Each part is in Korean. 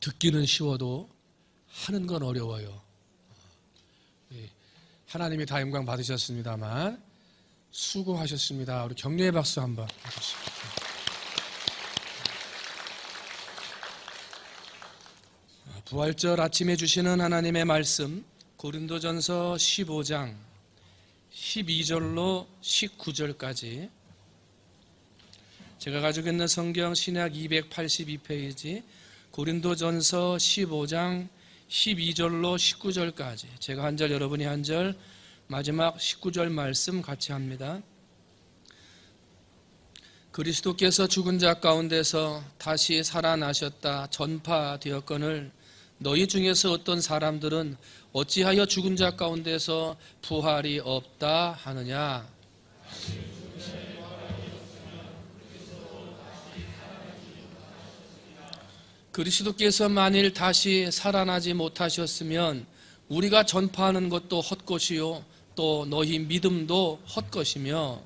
듣기는 쉬워도 하는 건 어려워요. 하나님이 다 영광 받으셨습니다만 수고하셨습니다. 우리 격려의 박수 한번 해주십시오. 부활절 아침에 주시는 하나님의 말씀 고린도전서 15장 12절로 19절까지 제가 가지고 있는 성경 신약 282페이지 고린도전서 15장 12절로 19절까지 제가 한 절 여러분이 한 절 마지막 19절 말씀 같이 합니다. 그리스도께서 죽은 자 가운데서 다시 살아나셨다 전파되었거늘 너희 중에서 어떤 사람들은 어찌하여 죽은 자 가운데서 부활이 없다 하느냐. 그리스도께서 만일 다시 살아나지 못하셨으면 우리가 전파하는 것도 헛것이요 또 너희 믿음도 헛것이며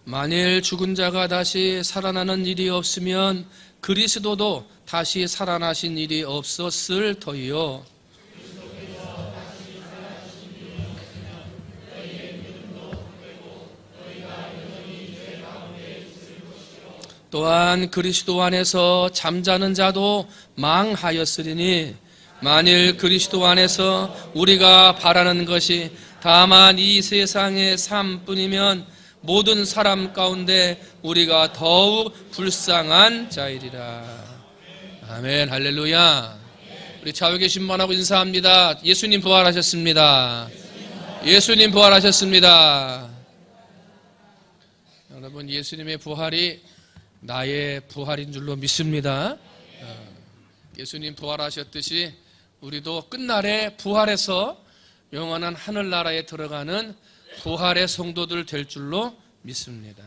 만일 죽은 자가 다시 살아나는 일이 없으면 그리스도도 다시 살아나신 일이 없었을 터이요. 또한 그리스도 안에서 잠자는 자도 망하였으리니 만일 그리스도 안에서 우리가 바라는 것이 다만 이 세상의 삶뿐이면 모든 사람 가운데 우리가 더욱 불쌍한 자이리라. 아멘. 할렐루야. 우리 좌우에 계신 분하고 인사합니다. 예수님 부활하셨습니다. 예수님 부활하셨습니다. 여러분, 예수님의 부활이 나의 부활인 줄로 믿습니다. 예수님 부활하셨듯이 우리도 끝날에 부활해서 영원한 하늘나라에 들어가는 부활의 성도들 될 줄로 믿습니다.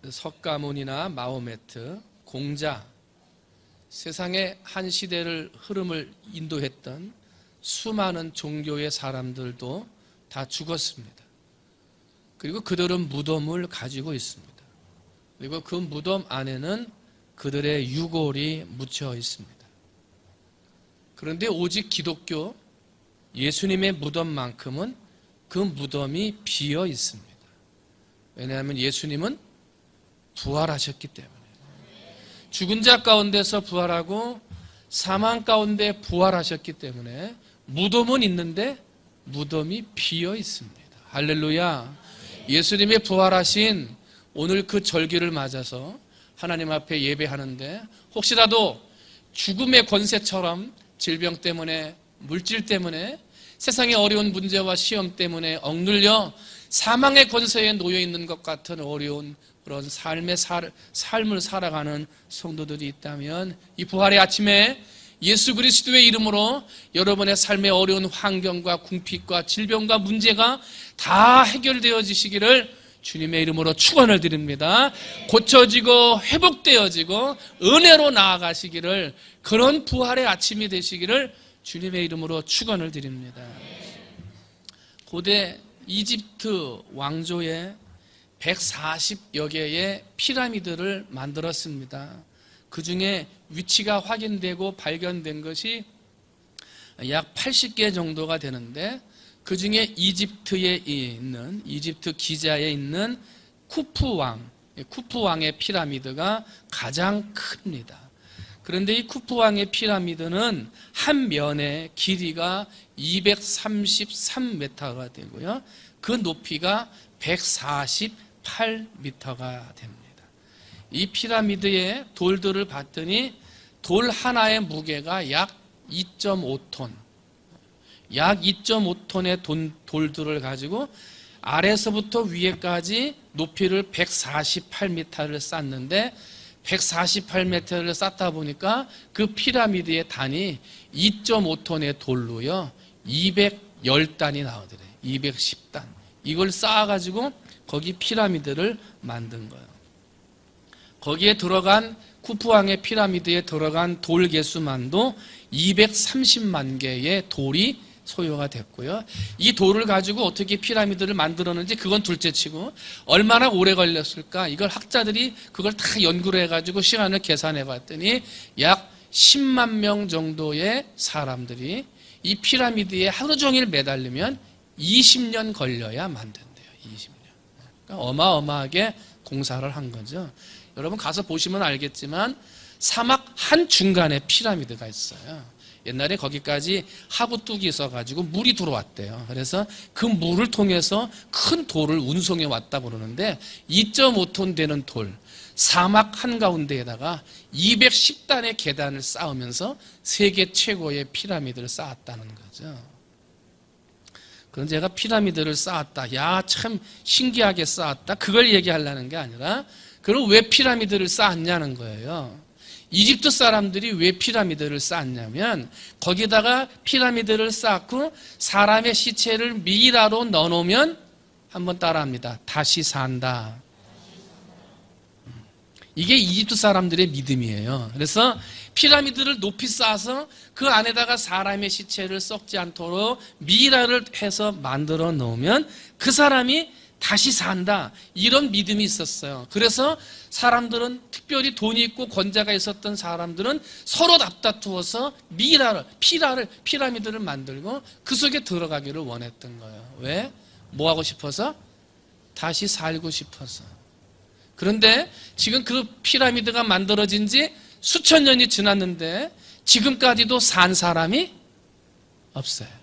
석가모니나 마호메트, 공자, 세상의 한 시대를 흐름을 인도했던 수많은 종교의 사람들도 다 죽었습니다. 그리고 그들은 무덤을 가지고 있습니다. 그리고 그 무덤 안에는 그들의 유골이 묻혀 있습니다. 그런데 오직 기독교 예수님의 무덤만큼은 그 무덤이 비어 있습니다. 왜냐하면 예수님은 부활하셨기 때문에. 죽은 자 가운데서 부활하고 사망 가운데 부활하셨기 때문에 무덤은 있는데 무덤이 비어 있습니다. 할렐루야. 예수님의 부활하신 오늘 그 절기를 맞아서 하나님 앞에 예배하는데 혹시라도 죽음의 권세처럼 질병 때문에 물질 때문에 세상의 어려운 문제와 시험 때문에 억눌려 사망의 권세에 놓여 있는 것 같은 어려운 그런 삶을 살아가는 성도들이 있다면 이 부활의 아침에 예수 그리스도의 이름으로 여러분의 삶의 어려운 환경과 궁핍과 질병과 문제가 다 해결되어지시기를 주님의 이름으로 축원을 드립니다. 고쳐지고 회복되어지고 은혜로 나아가시기를, 그런 부활의 아침이 되시기를 주님의 이름으로 축원을 드립니다. 고대 이집트 왕조에 140여 개의 피라미드를 만들었습니다. 그 중에 위치가 확인되고 발견된 것이 약 80개 정도가 되는데, 그 중에 이집트에 있는, 이집트 기자에 있는 쿠프왕의 피라미드가 가장 큽니다. 그런데 이 쿠프왕의 피라미드는 한 면의 길이가 233m가 되고요, 그 높이가 148m가 됩니다. 이 피라미드의 돌들을 봤더니 돌 하나의 무게가 약 2.5톤, 약 2.5톤의 돌들을 가지고 아래서부터 위에까지 높이를 148m를 쌓는데, 148m를 쌓다 보니까 그 피라미드의 단이 2.5톤의 돌로요 210단이 나오더래요. 210단. 이걸 쌓아가지고 거기 피라미드를 만든 거예요. 거기에 들어간, 쿠프왕의 피라미드에 들어간 돌 개수만도 230만 개의 돌이 소요가 됐고요. 이 돌을 가지고 어떻게 피라미드를 만들었는지 그건 둘째치고 얼마나 오래 걸렸을까, 이걸 학자들이 그걸 다 연구를 해가지고 시간을 계산해 봤더니 약 10만 명 정도의 사람들이 이 피라미드에 하루 종일 매달리면 20년 걸려야 만든대요. 20년. 그러니까 어마어마하게 공사를 한 거죠. 여러분 가서 보시면 알겠지만 사막 한중간에 피라미드가 있어요. 옛날에 거기까지 하구뚝이 있어가지고 물이 들어왔대요. 그래서 그 물을 통해서 큰 돌을 운송해 왔다 그러는데 2.5톤 되는 돌, 사막 한가운데에다가 210단의 계단을 쌓으면서 세계 최고의 피라미드를 쌓았다는 거죠. 그런 제가 피라미드를 쌓았다, 야 참 신기하게 쌓았다, 그걸 얘기하려는 게 아니라 그럼 왜 피라미드를 쌓았냐는 거예요. 이집트 사람들이 왜 피라미드를 쌓았냐면 거기다가 피라미드를 쌓고 사람의 시체를 미이라로 넣어놓으면, 한번 따라합니다, 다시 산다. 이게 이집트 사람들의 믿음이에요. 그래서 피라미드를 높이 쌓아서 그 안에다가 사람의 시체를 썩지 않도록 미이라를 해서 만들어 놓으면 그 사람이 다시 산다, 이런 믿음이 있었어요. 그래서 사람들은, 특별히 돈이 있고 권자가 있었던 사람들은 서로 앞다투어서 피라미드를 만들고 그 속에 들어가기를 원했던 거예요. 왜? 뭐 하고 싶어서? 다시 살고 싶어서. 그런데 지금 그 피라미드가 만들어진 지 수천 년이 지났는데 지금까지도 산 사람이 없어요.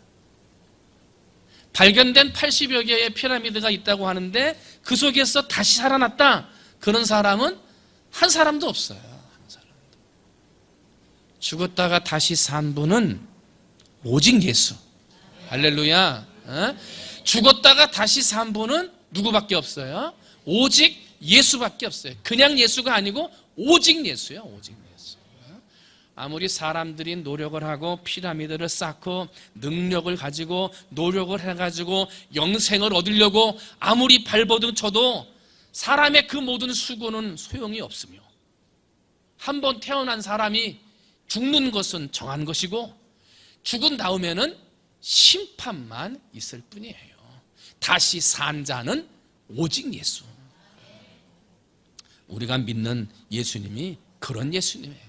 발견된 80여 개의 피라미드가 있다고 하는데 그 속에서 다시 살아났다, 그런 사람은 한 사람도 없어요. 한 사람도. 죽었다가 다시 산 분은 오직 예수. 할렐루야. 죽었다가 다시 산 분은 누구밖에 없어요? 오직 예수밖에 없어요. 그냥 예수가 아니고 오직 예수예요. 오직 예수. 아무리 사람들이 노력을 하고 피라미드를 쌓고 능력을 가지고 노력을 해가지고 영생을 얻으려고 아무리 발버둥 쳐도 사람의 그 모든 수고는 소용이 없으며, 한 번 태어난 사람이 죽는 것은 정한 것이고 죽은 다음에는 심판만 있을 뿐이에요. 다시 산 자는 오직 예수. 우리가 믿는 예수님이 그런 예수님이에요.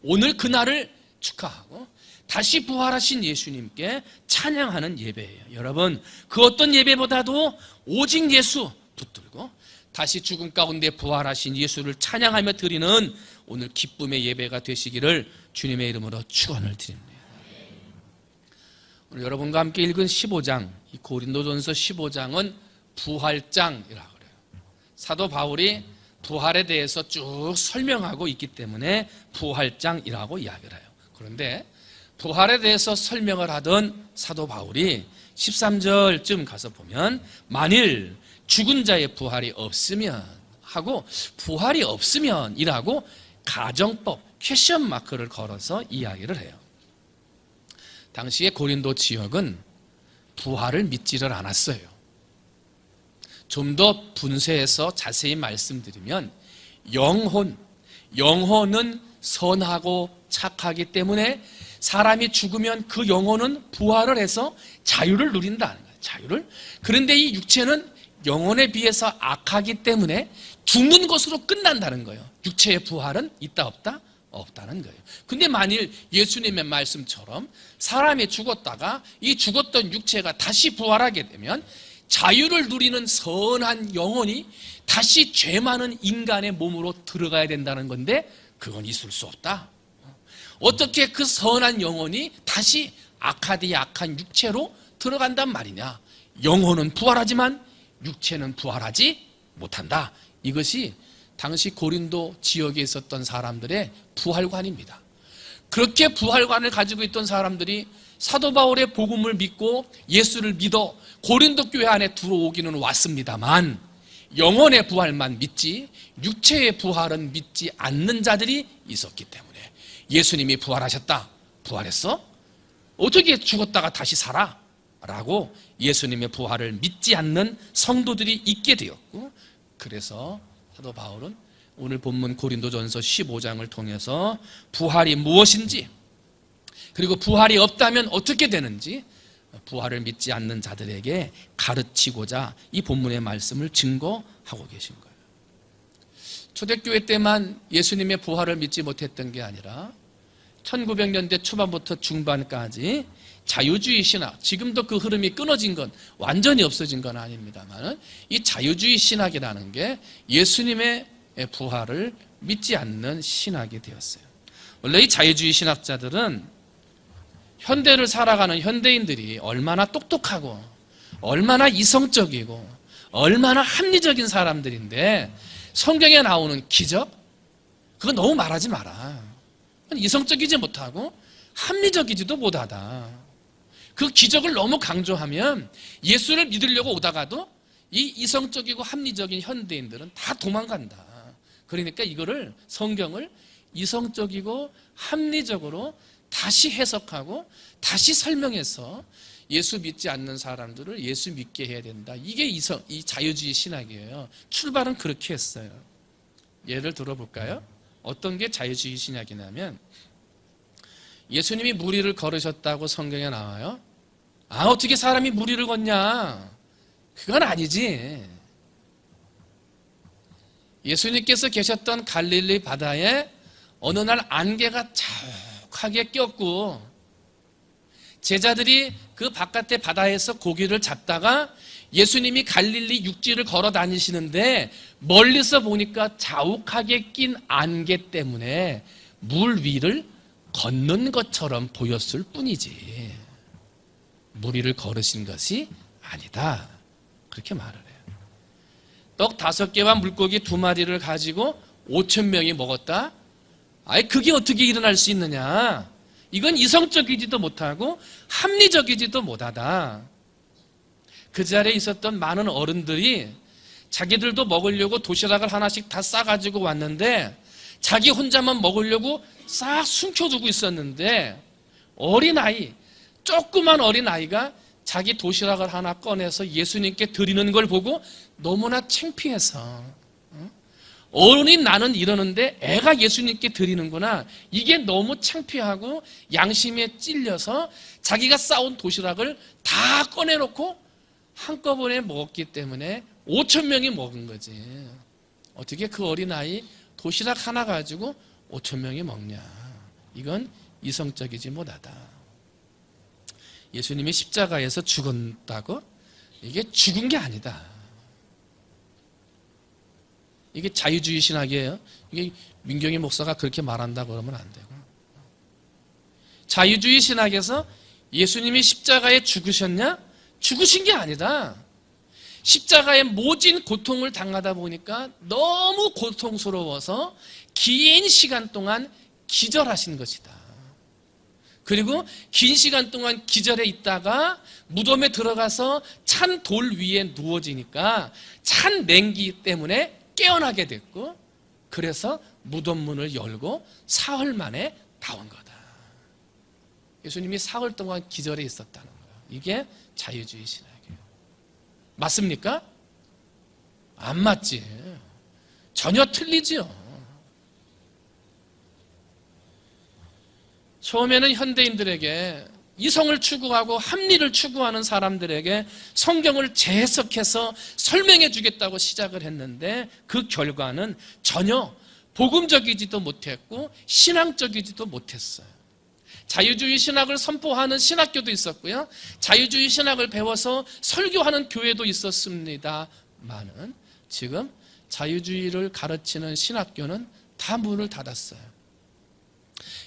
오늘 그날을 축하하고 다시 부활하신 예수님께 찬양하는 예배예요. 여러분, 그 어떤 예배보다도 오직 예수 붙들고 다시 죽음 가운데 부활하신 예수를 찬양하며 드리는 오늘 기쁨의 예배가 되시기를 주님의 이름으로 축원을 드립니다. 오늘 여러분과 함께 읽은 15장, 이 고린도전서 15장은 부활장이라고 그래요. 사도 바울이 부활에 대해서 쭉 설명하고 있기 때문에 부활장이라고 이야기를 해요. 그런데 부활에 대해서 설명을 하던 사도 바울이 13절쯤 가서 보면 만일 죽은 자의 부활이 없으면 하고 부활이 없으면 이라고 가정법, 퀘션 마크를 걸어서 이야기를 해요. 당시에 고린도 지역은 부활을 믿지를 않았어요. 좀 더 분쇄해서 자세히 말씀드리면 영혼은 선하고 착하기 때문에 사람이 죽으면 그 영혼은 부활을 해서 자유를 누린다는 거예요. 자유를. 그런데 이 육체는 영혼에 비해서 악하기 때문에 죽는 것으로 끝난다는 거예요. 육체의 부활은 있다 없다? 없다는 거예요. 근데 만일 예수님의 말씀처럼 사람이 죽었다가 이 죽었던 육체가 다시 부활하게 되면 자유를 누리는 선한 영혼이 다시 죄 많은 인간의 몸으로 들어가야 된다는 건데 그건 있을 수 없다. 어떻게 그 선한 영혼이 다시 악하디 악한 육체로 들어간단 말이냐. 영혼은 부활하지만 육체는 부활하지 못한다. 이것이 당시 고린도 지역에 있었던 사람들의 부활관입니다. 그렇게 부활관을 가지고 있던 사람들이 사도 바울의 복음을 믿고 예수를 믿어 고린도 교회 안에 들어오기는 왔습니다만 영혼의 부활만 믿지 육체의 부활은 믿지 않는 자들이 있었기 때문에 예수님이 부활하셨다. 부활했어? 어떻게 죽었다가 다시 살아? 라고 예수님의 부활을 믿지 않는 성도들이 있게 되었고, 그래서 사도 바울은 오늘 본문 고린도전서 15장을 통해서 부활이 무엇인지, 그리고 부활이 없다면 어떻게 되는지 부활을 믿지 않는 자들에게 가르치고자 이 본문의 말씀을 증거하고 계신 거예요. 초대교회 때만 예수님의 부활을 믿지 못했던 게 아니라 1900년대 초반부터 중반까지 자유주의 신학, 지금도 그 흐름이 끊어진 건 완전히 없어진 건 아닙니다만 이 자유주의 신학이라는 게 예수님의 부활을 믿지 않는 신학이 되었어요. 원래 이 자유주의 신학자들은 현대를 살아가는 현대인들이 얼마나 똑똑하고 얼마나 이성적이고 얼마나 합리적인 사람들인데 성경에 나오는 기적? 그거 너무 말하지 마라. 이성적이지 못하고 합리적이지도 못하다. 그 기적을 너무 강조하면 예수를 믿으려고 오다가도 이 이성적이고 합리적인 현대인들은 다 도망간다. 그러니까 이거를 성경을 이성적이고 합리적으로 다시 해석하고 다시 설명해서 예수 믿지 않는 사람들을 예수 믿게 해야 된다. 이게 이 자유주의 신학이에요. 출발은 그렇게 했어요. 예를 들어볼까요? 어떤 게 자유주의 신학이냐면 예수님이 무리를 걸으셨다고 성경에 나와요. 아, 어떻게 사람이 무리를 걷냐? 그건 아니지. 예수님께서 계셨던 갈릴리 바다에 어느 날 안개가 자욱하게 꼈고 제자들이 그 바깥의 바다에서 고기를 잡다가 예수님이 갈릴리 육지를 걸어 다니시는데 멀리서 보니까 자욱하게 낀 안개 때문에 물 위를 걷는 것처럼 보였을 뿐이지 무리를 걸으신 것이 아니다. 그렇게 말을 해요. 떡 5개와 물고기 2마리를 가지고 5,000명이 먹었다? 아니 그게 어떻게 일어날 수 있느냐? 이건 이성적이지도 못하고 합리적이지도 못하다. 그 자리에 있었던 많은 어른들이 자기들도 먹으려고 도시락을 하나씩 다 싸가지고 왔는데 자기 혼자만 먹으려고 싹 숨겨두고 있었는데 어린아이, 조그만 어린아이가 자기 도시락을 하나 꺼내서 예수님께 드리는 걸 보고 너무나 창피해서 어른인 나는 이러는데 애가 예수님께 드리는구나. 이게 너무 창피하고 양심에 찔려서 자기가 싸온 도시락을 다 꺼내놓고 한꺼번에 먹었기 때문에 5,000명이 먹은 거지. 어떻게 그 어린아이 도시락 하나 가지고 5,000명이 먹냐. 이건 이성적이지 못하다. 예수님이 십자가에서 죽었다고? 이게 죽은 게 아니다. 이게 자유주의 신학이에요. 이게 민경희 목사가 그렇게 말한다고 그러면 안 되고. 자유주의 신학에서 예수님이 십자가에 죽으셨냐? 죽으신 게 아니다. 십자가에 모진 고통을 당하다 보니까 너무 고통스러워서 긴 시간 동안 기절하신 것이다. 그리고 긴 시간 동안 기절해 있다가 무덤에 들어가서 찬 돌 위에 누워지니까 찬 냉기 때문에 깨어나게 됐고, 그래서 무덤 문을 열고 사흘 만에 나온 거다. 예수님이 사흘 동안 기절해 있었다는 거예요. 이게 자유주의 신학이에요. 맞습니까? 안 맞지. 전혀 틀리지요. 처음에는 현대인들에게, 이성을 추구하고 합리를 추구하는 사람들에게 성경을 재해석해서 설명해 주겠다고 시작을 했는데, 그 결과는 전혀 복음적이지도 못했고 신앙적이지도 못했어요. 자유주의 신학을 선포하는 신학교도 있었고요, 자유주의 신학을 배워서 설교하는 교회도 있었습니다만은 지금 자유주의를 가르치는 신학교는 다 문을 닫았어요.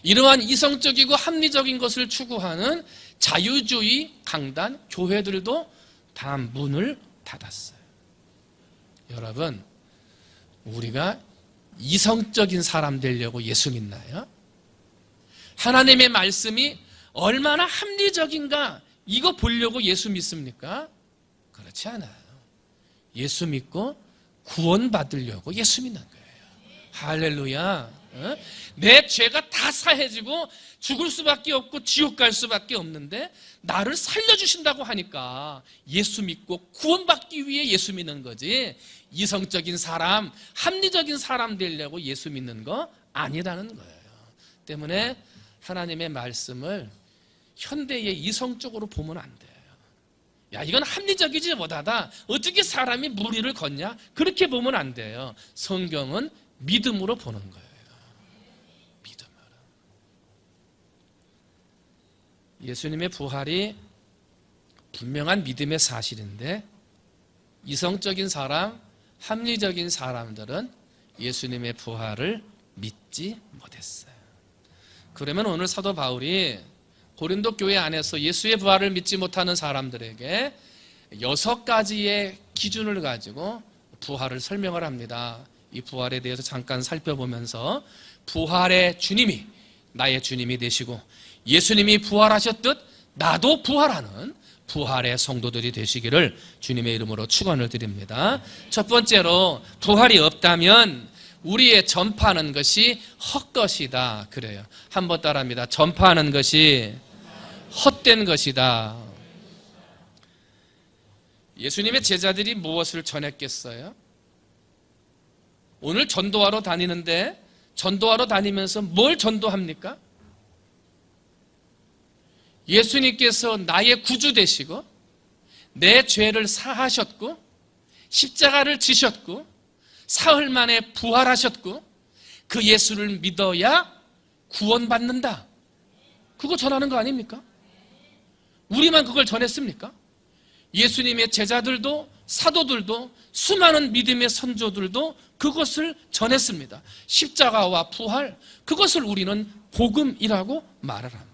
이러한 이성적이고 합리적인 것을 추구하는 자유주의 강단 교회들도 다 문을 닫았어요. 여러분, 우리가 이성적인 사람 되려고 예수 믿나요? 하나님의 말씀이 얼마나 합리적인가 이거 보려고 예수 믿습니까? 그렇지 않아요. 예수 믿고 구원받으려고 예수 믿는 거예요. 할렐루야. 내 죄가 다 사해지고 죽을 수밖에 없고 지옥 갈 수밖에 없는데 나를 살려주신다고 하니까 예수 믿고 구원받기 위해 예수 믿는 거지, 이성적인 사람, 합리적인 사람 되려고 예수 믿는 거 아니라는 거예요. 때문에 하나님의 말씀을 현대의 이성적으로 보면 안 돼요. 야, 이건 합리적이지 못하다, 어떻게 사람이 무리를 걷냐, 그렇게 보면 안 돼요. 성경은 믿음으로 보는 거예요. 믿음으로. 예수님의 부활이 분명한 믿음의 사실인데, 이성적인 사람, 합리적인 사람들은 예수님의 부활을 믿지 못했어요. 그러면 오늘 사도 바울이 고린도 교회 안에서 예수의 부활을 믿지 못하는 사람들에게 6가지의 기준을 가지고 부활을 설명을 합니다. 이 부활에 대해서 잠깐 살펴보면서, 부활의 주님이 나의 주님이 되시고 예수님이 부활하셨듯 나도 부활하는 부활의 성도들이 되시기를 주님의 이름으로 축원을 드립니다. 첫 번째로, 부활이 없다면 우리의 전파하는 것이 헛것이다 그래요. 한번 따라합니다. 전파하는 것이 헛된 것이다. 예수님의 제자들이 무엇을 전했겠어요? 오늘 전도하러 다니는데, 전도하러 다니면서 뭘 전도합니까? 예수님께서 나의 구주 되시고 내 죄를 사하셨고 십자가를 지셨고 사흘 만에 부활하셨고 그 예수를 믿어야 구원받는다. 그거 전하는 거 아닙니까? 우리만 그걸 전했습니까? 예수님의 제자들도 사도들도 수많은 믿음의 선조들도 그것을 전했습니다. 십자가와 부활, 그것을 우리는 복음이라고 말을 합니다.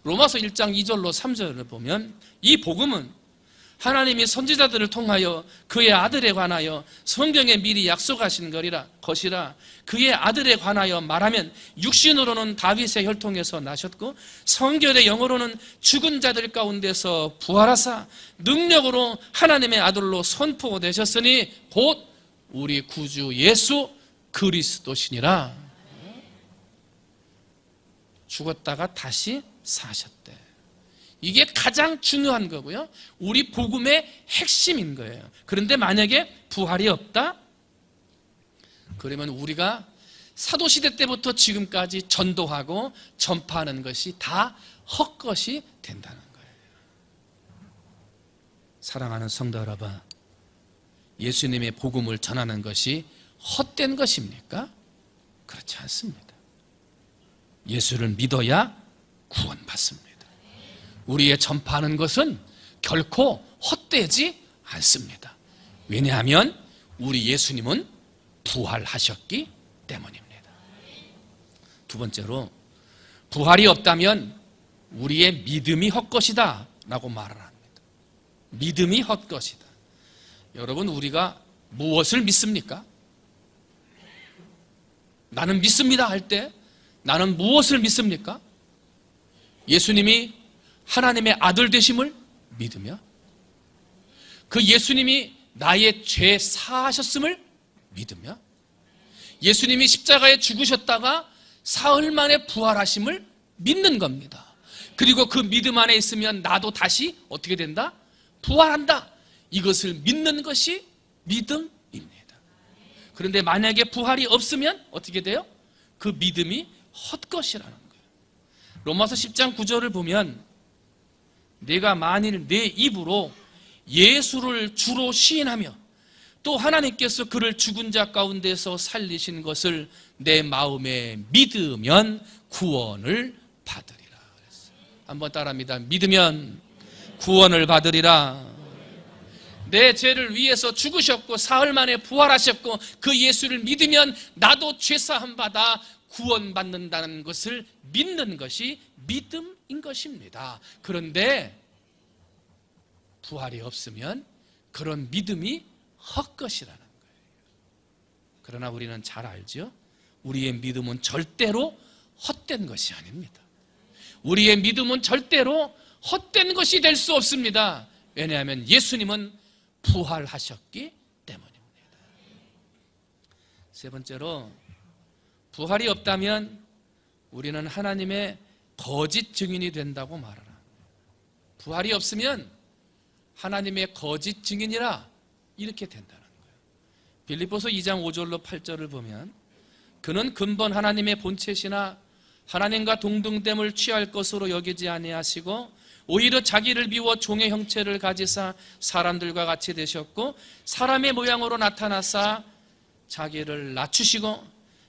로마서 1장 2절로 3절을 보면 이 복음은 하나님이 선지자들을 통하여 그의 아들에 관하여 성경에 미리 약속하신 것이라 그의 아들에 관하여 말하면 육신으로는 다윗의 혈통에서 나셨고 성결의 영으로는 죽은 자들 가운데서 부활하사 능력으로 하나님의 아들로 선포되셨으니 곧 우리 구주 예수 그리스도시니라. 죽었다가 다시 사셨대. 이게 가장 중요한 거고요, 우리 복음의 핵심인 거예요. 그런데 만약에 부활이 없다? 그러면 우리가 사도시대 때부터 지금까지 전도하고 전파하는 것이 다 헛것이 된다는 거예요. 사랑하는 성도 여러분, 예수님의 복음을 전하는 것이 헛된 것입니까? 그렇지 않습니다. 예수를 믿어야 구원받습니다. 우리의 전파하는 것은 결코 헛되지 않습니다. 왜냐하면 우리 예수님은 부활하셨기 때문입니다. 두 번째로, 부활이 없다면 우리의 믿음이 헛것이다 라고 말을 합니다. 믿음이 헛것이다. 여러분, 우리가 무엇을 믿습니까? 나는 믿습니다 할 때 나는 무엇을 믿습니까? 예수님이 하나님의 아들 되심을 믿으며, 그 예수님이 나의 죄 사하셨음을 믿으며, 예수님이 십자가에 죽으셨다가 사흘 만에 부활하심을 믿는 겁니다. 그리고 그 믿음 안에 있으면 나도 다시 어떻게 된다? 부활한다. 이것을 믿는 것이 믿음입니다. 그런데 만약에 부활이 없으면 어떻게 돼요? 그 믿음이 헛것이라는 거예요. 로마서 10장 9절을 보면, 내가 만일 내 입으로 예수를 주로 시인하며 또 하나님께서 그를 죽은 자 가운데서 살리신 것을 내 마음에 믿으면 구원을 받으리라. 한번 따라합니다. 믿으면 구원을 받으리라. 내 죄를 위해서 죽으셨고 사흘 만에 부활하셨고 그 예수를 믿으면 나도 죄사함 받아 구원받는다는 것을 믿는 것이 믿음인 것입니다. 그런데 부활이 없으면 그런 믿음이 헛것이라는 거예요. 그러나 우리는 잘 알죠? 우리의 믿음은 절대로 헛된 것이 아닙니다. 우리의 믿음은 절대로 헛된 것이 될 수 없습니다. 왜냐하면 예수님은 부활하셨기 때문입니다. 세 번째로, 부활이 없다면 우리는 하나님의 거짓 증인이 된다고 말합니다. 부활이 없으면 하나님의 거짓 증인이라 이렇게 된다는 거예요. 빌립보서 2장 5절로 8절을 보면, 그는 근본 하나님의 본체시나 하나님과 동등됨을 취할 것으로 여기지 아니하시고 오히려 자기를 비워 종의 형체를 가지사 사람들과 같이 되셨고 사람의 모양으로 나타나사 자기를 낮추시고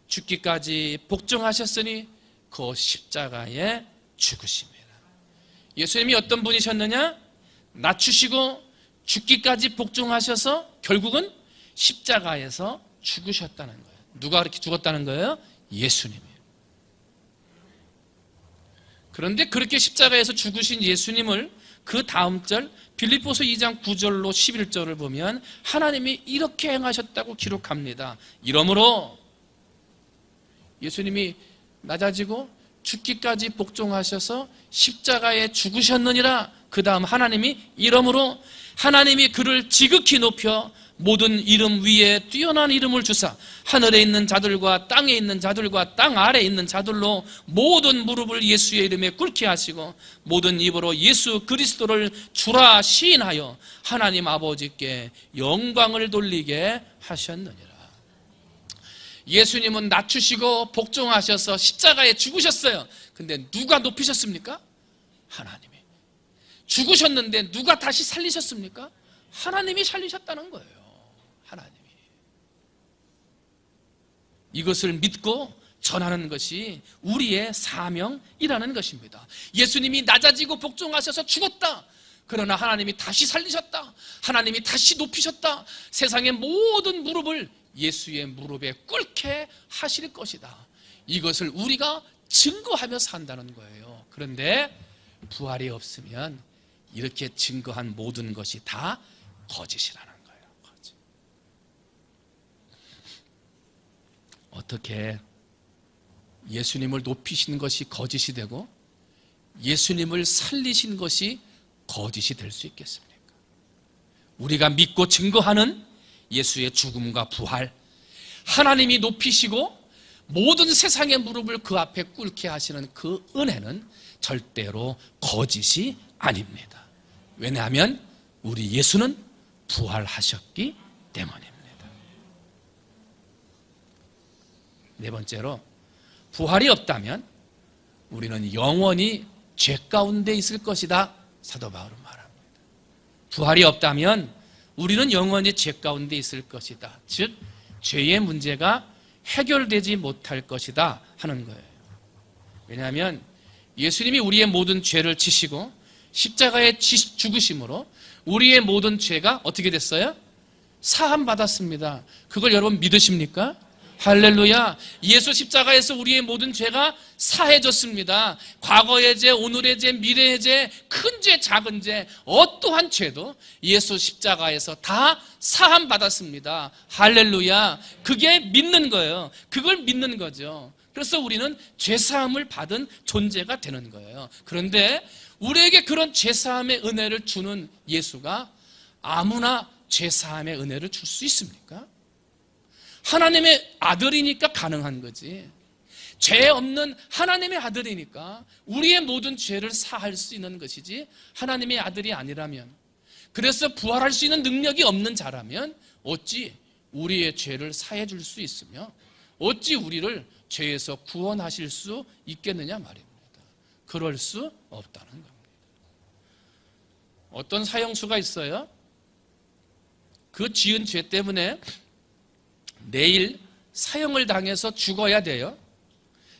죽기까지 복종하셨으니 그 십자가에 죽으십니다. 예수님이 어떤 분이셨느냐? 낮추시고 죽기까지 복종하셔서 결국은 십자가에서 죽으셨다는 거예요. 누가 그렇게 죽었다는 거예요? 예수님이에요. 그런데 그렇게 십자가에서 죽으신 예수님을 그 다음 절 빌립보서 2장 9절로 11절을 보면 하나님이 이렇게 행하셨다고 기록합니다. 이러므로 예수님이 낮아지고 죽기까지 복종하셔서 십자가에 죽으셨느니라. 그 다음 하나님이 이러므로 하나님이 그를 지극히 높여 모든 이름 위에 뛰어난 이름을 주사 하늘에 있는 자들과 땅에 있는 자들과 땅 아래에 있는 자들로 모든 무릎을 예수의 이름에 꿇게 하시고 모든 입으로 예수 그리스도를 주라 시인하여 하나님 아버지께 영광을 돌리게 하셨느니라. 예수님은 낮추시고 복종하셔서 십자가에 죽으셨어요. 근데 누가 높이셨습니까? 하나님이. 죽으셨는데 누가 다시 살리셨습니까? 하나님이 살리셨다는 거예요. 하나님이. 이것을 믿고 전하는 것이 우리의 사명이라는 것입니다. 예수님이 낮아지고 복종하셔서 죽었다. 그러나 하나님이 다시 살리셨다. 하나님이 다시 높이셨다. 세상의 모든 무릎을 예수의 무릎에 꿇게 하실 것이다. 이것을 우리가 증거하며 산다는 거예요. 그런데 부활이 없으면 이렇게 증거한 모든 것이 다 거짓이라는 거예요. 거짓. 어떻게 예수님을 높이신 것이 거짓이 되고 예수님을 살리신 것이 거짓이 될 수 있겠습니까? 우리가 믿고 증거하는 예수의 죽음과 부활, 하나님이 높이시고 모든 세상의 무릎을 그 앞에 꿇게 하시는 그 은혜는 절대로 거짓이 아닙니다. 왜냐하면 우리 예수는 부활하셨기 때문입니다. 네 번째로, 부활이 없다면 우리는 영원히 죄 가운데 있을 것이다. 사도 바울은 말합니다. 부활이 없다면 우리는 영원히 죄 가운데 있을 것이다. 즉 죄의 문제가 해결되지 못할 것이다 하는 거예요. 왜냐하면 예수님이 우리의 모든 죄를 지시고 십자가의 죽으심으로 우리의 모든 죄가 어떻게 됐어요? 사함 받았습니다. 그걸 여러분 믿으십니까? 할렐루야. 예수 십자가에서 우리의 모든 죄가 사해졌습니다. 과거의 죄, 오늘의 죄, 미래의 죄, 큰 죄, 작은 죄, 어떠한 죄도 예수 십자가에서 다 사함 받았습니다. 할렐루야. 그게 믿는 거예요. 그걸 믿는 거죠. 그래서 우리는 죄사함을 받은 존재가 되는 거예요. 그런데 우리에게 그런 죄사함의 은혜를 주는 예수가 아무나 죄사함의 은혜를 줄 수 있습니까? 하나님의 아들이니까 가능한 거지. 죄 없는 하나님의 아들이니까 우리의 모든 죄를 사할 수 있는 것이지, 하나님의 아들이 아니라면, 그래서 부활할 수 있는 능력이 없는 자라면 어찌 우리의 죄를 사해 줄 수 있으며 어찌 우리를 죄에서 구원하실 수 있겠느냐 말입니다. 그럴 수 없다는 겁니다. 어떤 사형수가 있어요. 그 지은 죄 때문에 내일 사형을 당해서 죽어야 돼요.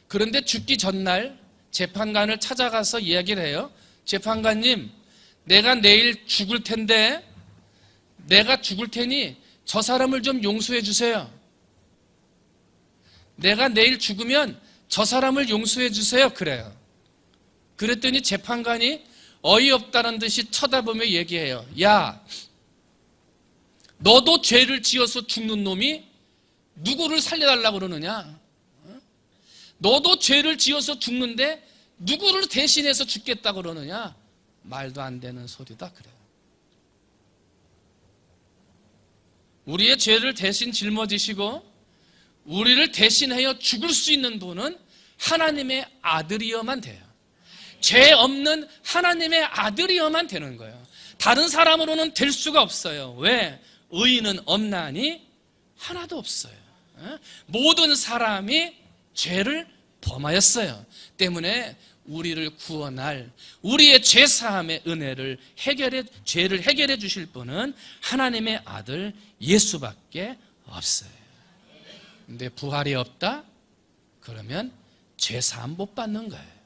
그런데 죽기 전날 재판관을 찾아가서 이야기를 해요. 재판관님, 내가 내일 죽을 텐데, 내가 죽을 테니 저 사람을 좀 용서해 주세요. 내가 내일 죽으면 저 사람을 용서해 주세요. 그래요. 그랬더니 재판관이 어이없다는 듯이 쳐다보며 얘기해요. 야, 너도 죄를 지어서 죽는 놈이 누구를 살려달라고 그러느냐? 너도 죄를 지어서 죽는데 누구를 대신해서 죽겠다고 그러느냐? 말도 안 되는 소리다. 그래요. 우리의 죄를 대신 짊어지시고 우리를 대신하여 죽을 수 있는 분은 하나님의 아들이어만 돼요. 죄 없는 하나님의 아들이어만 되는 거예요. 다른 사람으로는 될 수가 없어요. 왜? 의인은 없나니 하나도 없어요. 모든 사람이 죄를 범하였어요. 때문에 우리를 구원할, 우리의 죄사함의 은혜를 죄를 해결해 주실 분은 하나님의 아들 예수밖에 없어요. 근데 부활이 없다? 그러면 죄사함 못 받는 거예요.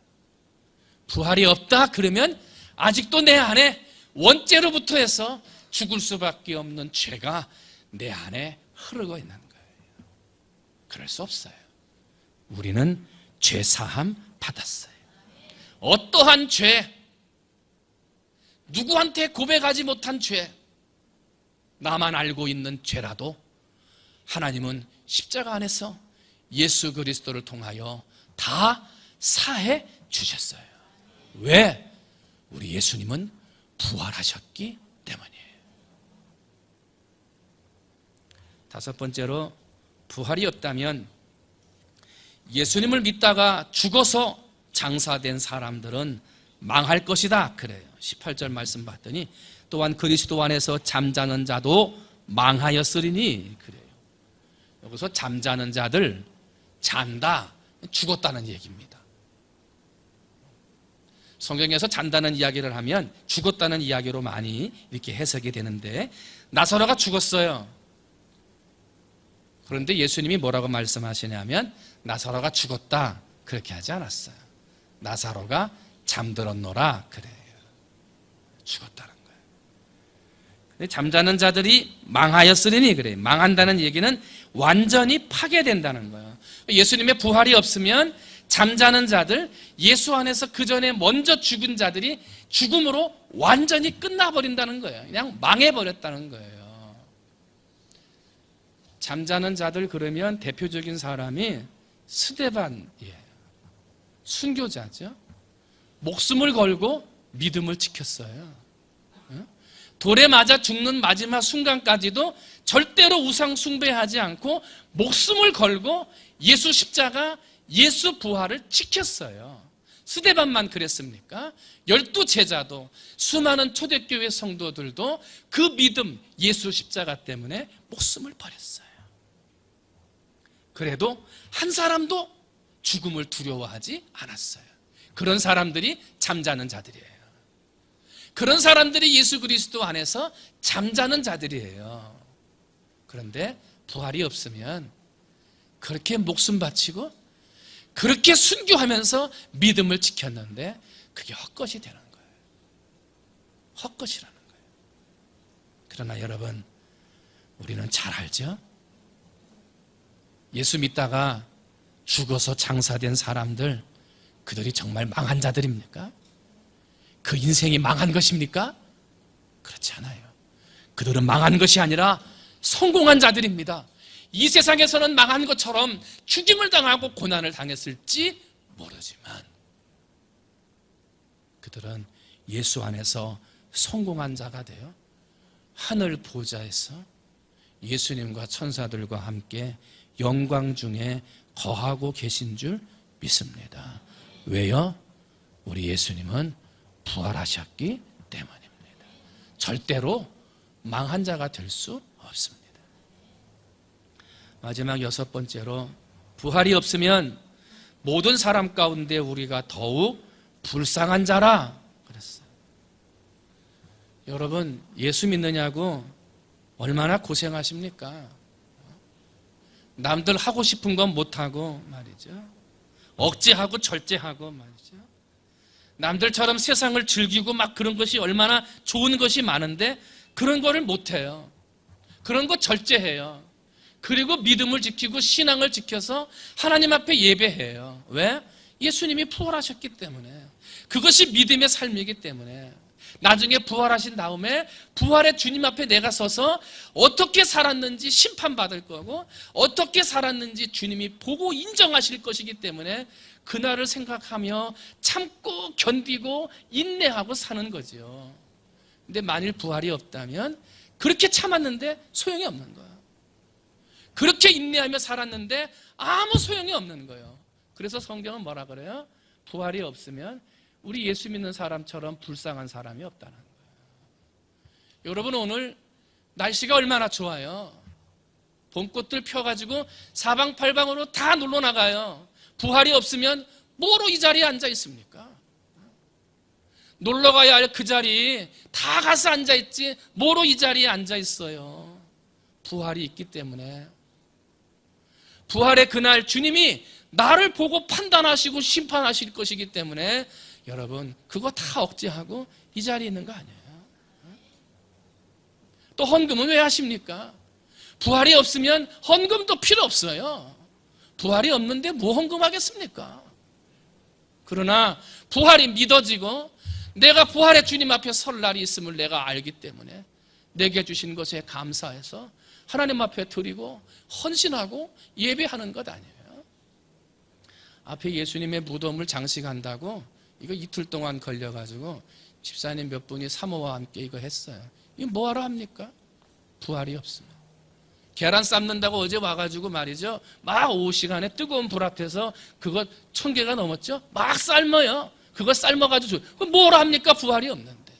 부활이 없다? 그러면 아직도 내 안에 원죄로부터 해서 죽을 수밖에 없는 죄가 내 안에 흐르고 있는 거예요. 그럴 수 없어요. 우리는 죄사함 받았어요. 어떠한 죄, 누구한테 고백하지 못한 죄, 나만 알고 있는 죄라도 하나님은 십자가 안에서 예수 그리스도를 통하여 다 사해 주셨어요. 왜? 우리 예수님은 부활하셨기 때문이에요. 다섯 번째로, 부활이 없다면 예수님을 믿다가 죽어서 장사된 사람들은 망할 것이다. 그래요. 18절 말씀 봤더니 또한 그리스도 안에서 잠자는 자도 망하였으리니. 그래요. 여기서 잠자는 자들, 잔다, 죽었다는 얘기입니다. 성경에서 잔다는 이야기를 하면 죽었다는 이야기로 많이 이렇게 해석이 되는데, 나사로가 죽었어요. 그런데 예수님이 뭐라고 말씀하시냐면 나사로가 죽었다 그렇게 하지 않았어요. 나사로가 잠들었노라 그래요. 죽었다는 거예요. 잠자는 자들이 망하였으리니 그래요. 망한다는 얘기는 완전히 파괴된다는 거예요. 예수님의 부활이 없으면 잠자는 자들, 예수 안에서 그 전에 먼저 죽은 자들이 죽음으로 완전히 끝나버린다는 거예요. 그냥 망해버렸다는 거예요. 잠자는 자들 그러면 대표적인 사람이 스데반이에요. 순교자죠. 목숨을 걸고 믿음을 지켰어요. 돌에 맞아 죽는 마지막 순간까지도 절대로 우상 숭배하지 않고 목숨을 걸고 예수 십자가, 예수 부활을 지켰어요. 스데반만 그랬습니까? 12제자도, 수많은 초대교회 성도들도 그 믿음, 예수 십자가 때문에 목숨을 버렸어요. 그래도 한 사람도 죽음을 두려워하지 않았어요. 그런 사람들이 잠자는 자들이에요. 그런 사람들이 예수 그리스도 안에서 잠자는 자들이에요. 그런데 부활이 없으면 그렇게 목숨 바치고 그렇게 순교하면서 믿음을 지켰는데 그게 헛것이 되는 거예요. 헛것이라는 거예요. 그러나 여러분, 우리는 잘 알죠? 예수 믿다가 죽어서 장사된 사람들, 그들이 정말 망한 자들입니까? 그 인생이 망한 것입니까? 그렇지 않아요. 그들은 망한 것이 아니라 성공한 자들입니다. 이 세상에서는 망한 것처럼 죽임을 당하고 고난을 당했을지 모르지만 그들은 예수 안에서 성공한 자가 되어 하늘 보좌에서 예수님과 천사들과 함께 영광 중에 거하고 계신 줄 믿습니다. 왜요? 우리 예수님은 부활하셨기 때문입니다. 절대로 망한 자가 될 수 없습니다. 마지막 6번째로, 부활이 없으면 모든 사람 가운데 우리가 더욱 불쌍한 자라 그랬어요. 여러분, 예수 믿느냐고 얼마나 고생하십니까? 남들 하고 싶은 건 못하고 말이죠. 억제하고 절제하고 말이죠. 남들처럼 세상을 즐기고 막 그런 것이 얼마나 좋은 것이 많은데 그런 거를 못해요. 그런 거 절제해요. 그리고 믿음을 지키고 신앙을 지켜서 하나님 앞에 예배해요. 왜? 예수님이 부활하셨기 때문에. 그것이 믿음의 삶이기 때문에. 나중에 부활하신 다음에 부활의 주님 앞에 내가 서서 어떻게 살았는지 심판받을 거고 어떻게 살았는지 주님이 보고 인정하실 것이기 때문에 그날을 생각하며 참고 견디고 인내하고 사는 거죠. 근데 만일 부활이 없다면 그렇게 참았는데 소용이 없는 거예요. 그렇게 인내하며 살았는데 아무 소용이 없는 거예요. 그래서 성경은 뭐라 그래요? 부활이 없으면 우리 예수 믿는 사람처럼 불쌍한 사람이 없다는 거예요. 여러분, 오늘 날씨가 얼마나 좋아요. 봄꽃들 펴가지고 사방팔방으로 다 놀러 나가요. 부활이 없으면 뭐로 이 자리에 앉아 있습니까? 놀러 가야 할 그 자리 다 가서 앉아 있지 뭐로 이 자리에 앉아 있어요. 부활이 있기 때문에. 부활의 그날 주님이 나를 보고 판단하시고 심판하실 것이기 때문에 여러분, 그거 다 억제하고 이 자리에 있는 거 아니에요. 또 헌금은 왜 하십니까? 부활이 없으면 헌금도 필요 없어요. 부활이 없는데 뭐 헌금하겠습니까? 그러나 부활이 믿어지고 내가 부활의 주님 앞에 설 날이 있음을 내가 알기 때문에 내게 주신 것에 감사해서 하나님 앞에 드리고 헌신하고 예배하는 것 아니에요. 앞에 예수님의 무덤을 장식한다고 이거 이틀 동안 걸려가지고 집사님 몇 분이 사모와 함께 이거 했어요. 이거 뭐하러 합니까? 부활이 없으면. 계란 삶는다고 어제 와가지고 말이죠. 막 오후 시간에 뜨거운 불 앞에서 그거 1000개가 넘었죠? 막 삶아요. 그거 삶아가지고 그거 뭐하러 합니까? 부활이 없는데.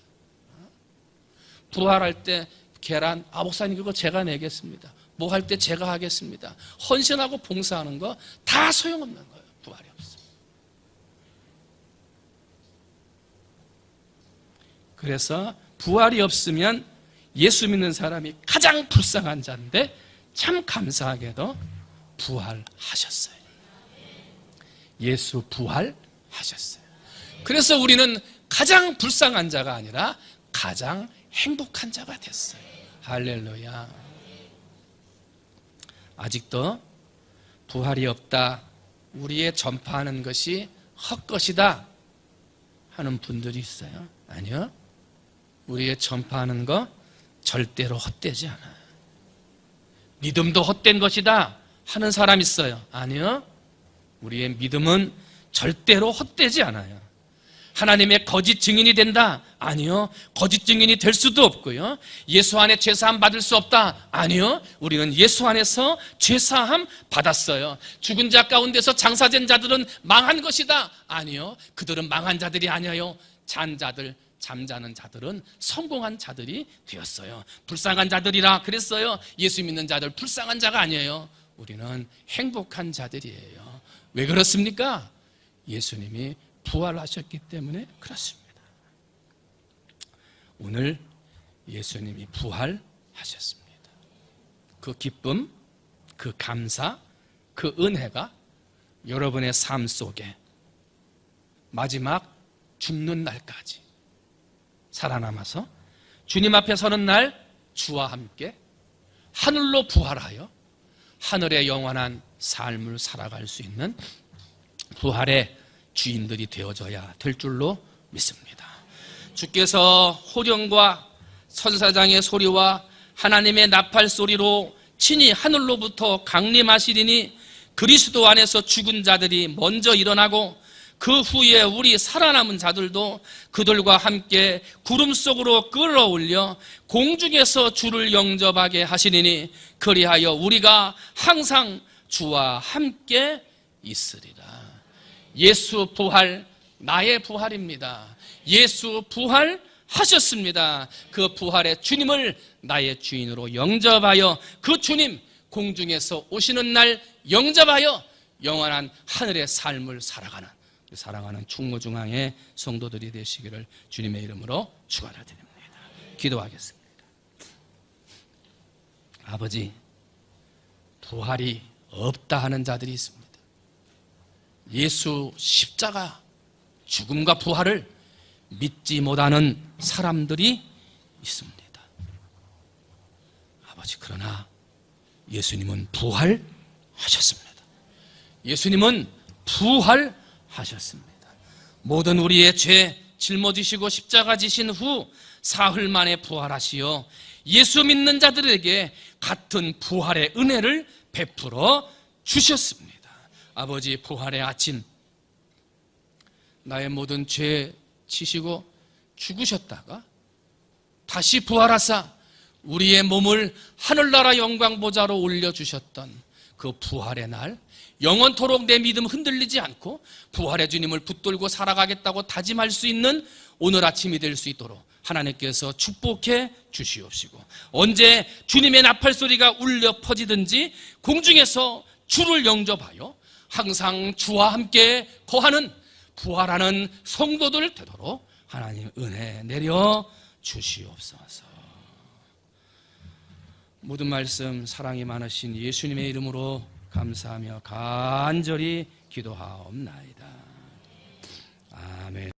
부활할 때 계란, 목사님 그거 제가 내겠습니다. 뭐 할 때 제가 하겠습니다. 헌신하고 봉사하는 거 다 소용없는 거예요. 부활이 없어요. 그래서 부활이 없으면 예수 믿는 사람이 가장 불쌍한 자인데 참 감사하게도 부활하셨어요. 예수 부활하셨어요. 그래서 우리는 가장 불쌍한 자가 아니라 가장 행복한 자가 됐어요. 할렐루야. 아직도 부활이 없다, 우리의 전파하는 것이 헛것이다 하는 분들이 있어요. 아니요, 우리의 전파하는 거 절대로 헛되지 않아요. 믿음도 헛된 것이다 하는 사람 있어요. 아니요, 우리의 믿음은 절대로 헛되지 않아요. 하나님의 거짓 증인이 된다? 아니요, 거짓 증인이 될 수도 없고요. 예수 안에 죄사함 받을 수 없다? 아니요, 우리는 예수 안에서 죄사함 받았어요. 죽은 자 가운데서 장사된 자들은 망한 것이다? 아니요, 그들은 망한 자들이 아니에요. 잔 자들, 잠자는 자들은 성공한 자들이 되었어요. 불쌍한 자들이라 그랬어요. 예수 믿는 자들 불쌍한 자가 아니에요. 우리는 행복한 자들이에요. 왜 그렇습니까? 예수님이 부활하셨기 때문에 그렇습니다. 오늘 예수님이 부활하셨습니다. 그 기쁨, 그 감사, 그 은혜가 여러분의 삶 속에 마지막 죽는 날까지 살아남아서 주님 앞에 서는 날 주와 함께 하늘로 부활하여 하늘의 영원한 삶을 살아갈 수 있는 부활의 주인들이 되어져야 될 줄로 믿습니다. 주께서 호령과 천사장의 소리와 하나님의 나팔 소리로 친히 하늘로부터 강림하시리니 그리스도 안에서 죽은 자들이 먼저 일어나고 그 후에 우리 살아남은 자들도 그들과 함께 구름 속으로 끌어올려 공중에서 주를 영접하게 하시리니 그리하여 우리가 항상 주와 함께 있으리라. 예수 부활, 나의 부활입니다. 예수 부활하셨습니다. 그 부활의 주님을 나의 주인으로 영접하여 그 주님 공중에서 오시는 날 영접하여 영원한 하늘의 삶을 살아가는 사랑하는 충무중앙의 성도들이 되시기를 주님의 이름으로 축원드립니다. 기도하겠습니다. 아버지, 부활이 없다 하는 자들이 있습니다. 예수 십자가 죽음과 부활을 믿지 못하는 사람들이 있습니다. 아버지, 그러나 예수님은 부활하셨습니다. 예수님은 부활하셨습니다. 모든 우리의 죄 짊어지시고 십자가 지신 후 사흘 만에 부활하시어 예수 믿는 자들에게 같은 부활의 은혜를 베풀어 주셨습니다. 아버지, 부활의 아침 나의 모든 죄 지시고 죽으셨다가 다시 부활하사 우리의 몸을 하늘나라 영광 보좌로 올려주셨던 그 부활의 날, 영원토록 내 믿음 흔들리지 않고 부활의 주님을 붙들고 살아가겠다고 다짐할 수 있는 오늘 아침이 될 수 있도록 하나님께서 축복해 주시옵시고, 언제 주님의 나팔 소리가 울려 퍼지든지 공중에서 주를 영접하여 항상 주와 함께 거하는 부활하는 성도들 되도록 하나님 은혜 내려 주시옵소서. 모든 말씀 사랑이 많으신 예수님의 이름으로 감사하며 간절히 기도하옵나이다. 아멘.